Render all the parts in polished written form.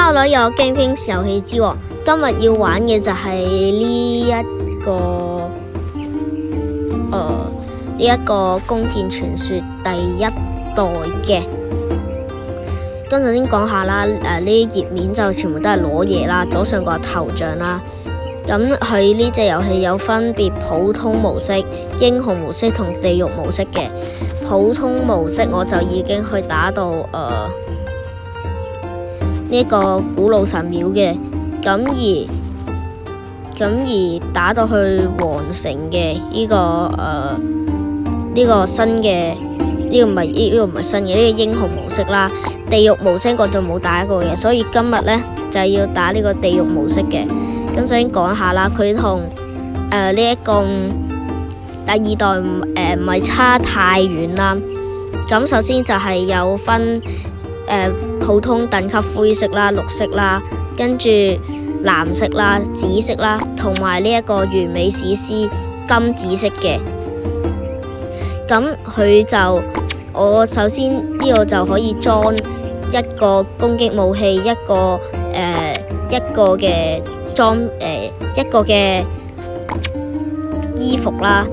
Hello，有 GameKings 遊戲之王，今日要玩嘅就係呢一個弓箭傳說第一代嘅。咁首先講下啦，呢啲頁面就全部都係攞嘢啦，左上角頭像啦。咁佢呢隻遊戲有分別普通模式、英雄模式同地獄模式嘅。普通模式我就已經去打到呢個古老神廟嘅，咁而打到去皇城嘅呢個新嘅呢個唔係新嘅呢個英雄模式啦。地獄模式我就冇打過嘅，所以今日呢就係要打呢個地獄模式嘅。咁首先講下啦，佢同呢一個第二代唔係差太遠啦。咁首先就係有分普通等級灰色啦、綠色啦，跟住藍色啦、紫色啦，同埋呢一個完美史詩金紫色嘅。咁我首先呢度就可以裝一個攻擊武器，一個嘅衣服啦，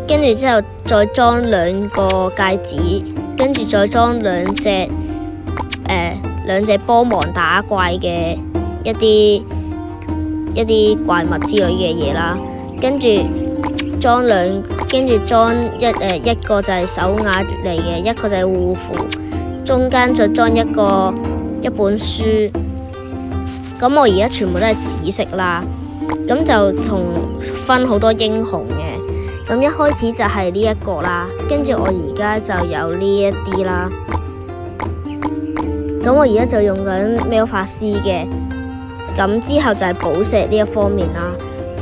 跟住之後再裝2個戒指，跟住再裝兩隻幫忙打怪嘅一啲怪物之類嘅嘢啦，跟住裝一個就係手鐲嚟嘅，一個就係護符，中間再裝一本書。咁我而家全部都係紫色啦，咁就分好多英雄嘅。咁一開始就係呢一個啦，跟住我而家就有呢一啲啦。咁我而家就用緊喵法師嘅，咁之後就係寶石呢一方面啦。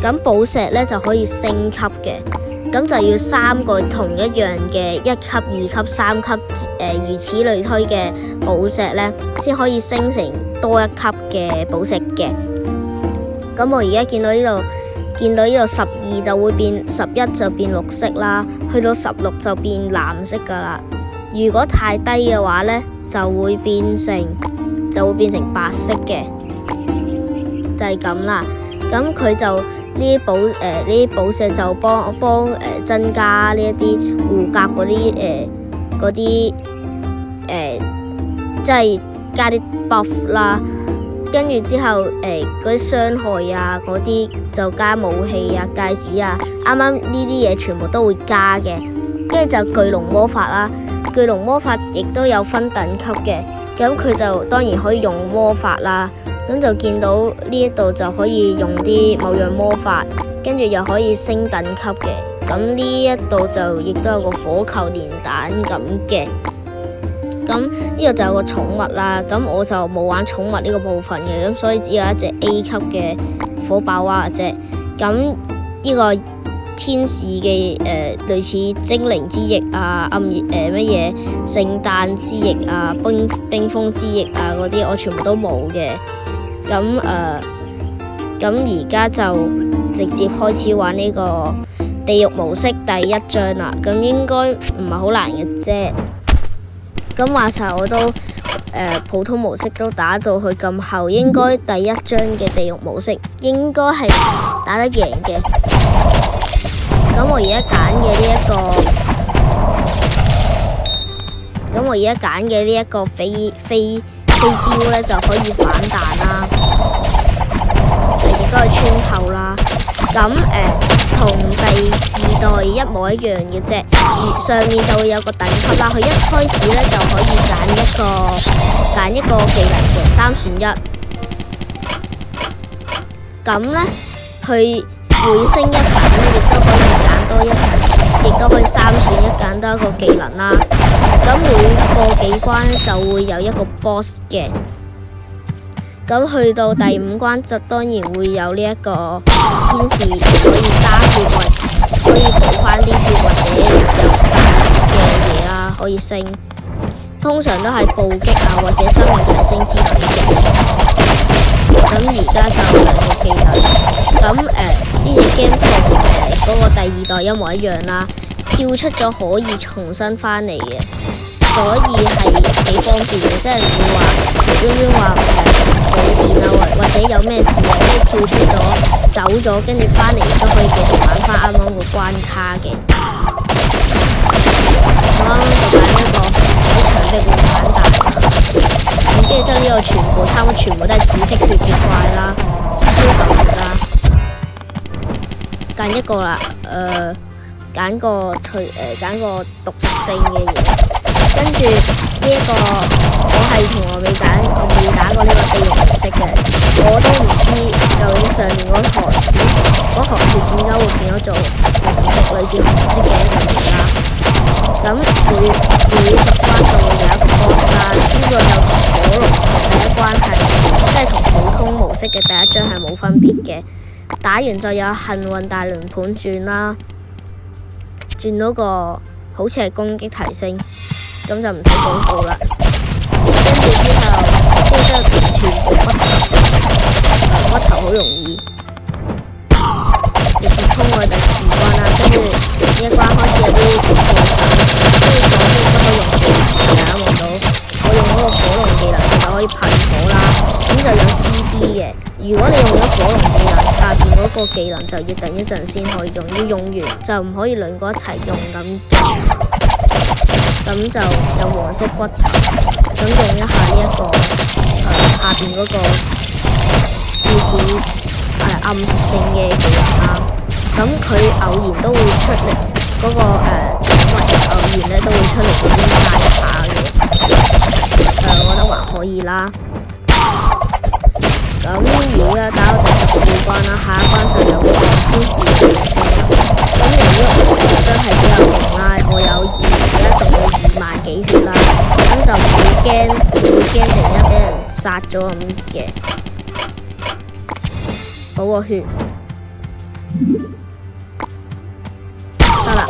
咁寶石呢就可以升級嘅，咁就要3個同一樣嘅1級、2級、3級如此類推嘅寶石呢，先可以升成多1級嘅寶石嘅。咁我而家見到呢度12就會變11就變綠色啦，去到16就變藍色噶啦。如果太低嘅話呢，就會變成白色嘅，就係咁啦。咁佢就呢啲寶石就幫增加呢一啲護甲嗰啲即係加啲 buff 啦。跟住之後嗰啲傷害啊嗰啲就加武器啊戒指啊，啱啱呢啲嘢全部都會加嘅。跟住就巨龍魔法啦，巨龍魔法亦都有分等級嘅。咁佢就當然可以用魔法啦。咁就見到呢一度就可以用啲某樣魔法，跟住又可以升等級嘅。咁呢一度就亦都有個火球連彈咁嘅。咁呢度就有個寵物啦。咁我就冇玩寵物呢個部分嘅，咁所以只有一隻 A 級嘅火爆蛙啫。咁呢個天使嘅類似精靈之翼啊、聖誕之翼啊、冰封之翼啊嗰啲，我全部都冇嘅。咁而家就直接開始玩呢個地獄模式第1章啦。咁應該唔係好難嘅啫。咁話晒我都普通模式都打到去咁後，應該第1章嘅地獄模式應該係打得贏嘅。咁我而家揀嘅呢一個飛鏢呢，就可以反彈啦，亦都係穿透啦。咁同第2代一模一樣嘅啫，上面就會有個等級啦。佢一開始呢，就可以揀一個技能嘅3選1。咁呢，佢每升1等呢，亦都可以揀多1等，亦都可以3選1揀多一個技能啦。咁每個幾關呢，就會有一個 boss 嘅。咁去到第5關就當然會有呢一個天使可以加血，可以補翻啲血或者有嘅嘢啦，可以升。通常都係暴擊啊或者生命提升之類嘅。咁而家就2個技能。咁呢隻 game 同嗰個第2代一模一樣啦，跳出咗可以重新翻嚟嘅。所以係幾方便嘅，即係唔會話己有咩事啊，跟住跳出咗走咗，跟住翻嚟都可以繼續玩翻啱啱個關卡嘅。我啱啱就揀一個喺牆壁會反彈，咁跟住之後呢個差唔多全部都係紫色血嘅怪啦，超特別啦。揀一個啦，揀個毒性嘅嘢，跟住呢一個我未打過呢個地獄模式嘅，我都唔知究竟上面嗰行血點解會變咗做紅色，類似紅色嘅一樣嘢啦。咁每10關就會有一個 boss 啦，呢個就同火龍第一關即係同普通模式嘅第一章係冇分別嘅。打完就有幸運大輪盤轉啦，轉到個好似係攻擊提升，咁就唔睇廣告啦。跟住之後全部骨頭好容易，直接衝過第12關啦。跟住呢一關開始有啲破產，跟住左邊不可用技能，大家望到我用嗰個火龍技能就可以噴火啦，咁就有 CD 嘅。如果你用咗火龍技能，下邊嗰個技能就要等一陣先可以用，要用完就唔可以兩個一齊用咁就有黃色骨頭，咁用一下呢一個下邊嗰個類似暗屬性嘅技能啦。咁佢偶然都會出力嗰個偶然咧都會出力嗰邊大下嘅，我覺得還可以啦。咁而家打到第14關啦，下一關就有個天使嘅形式啦。咁由於我真係比較勁啦，我而家仲有2萬幾血啦，咁就唔會驚突然間俾人殺咗咁嘅，補個血得啦。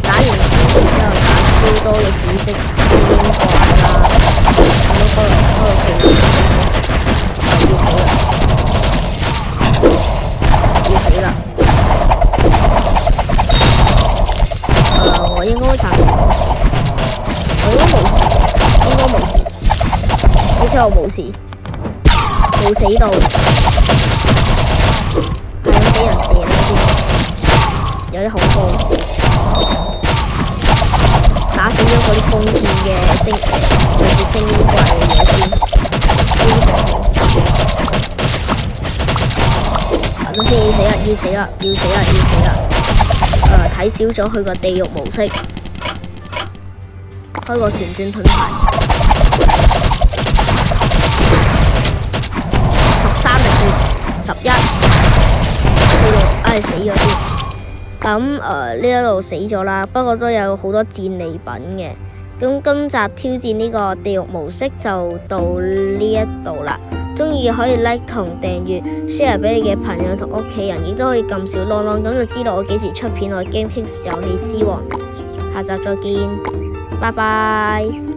打完天使之後打超多嘅紫色精英怪啦，咁都開到技能。要死啦！我應該暫時冇事，應該冇事。OK， 我冇事，冇死到，係咁俾人射啦先，有啲恐怖。打死咗嗰啲弓箭嘅類似精英怪嘅嘢先。要死啦！睇少咗佢個地獄模式，開個旋轉盾牌，13滴血，11，死咗先。咁呢一度死咗啦，不過都有好多戰利品嘅。咁今集挑戰呢個地獄模式就到呢一度啦。中意嘅可以 like 同訂閱 share 俾你嘅朋友同屋企人，亦都可以撳小鈴鈴，咁就知道我幾時出片。我係 GameKings 遊戲之王，下集再見，拜拜。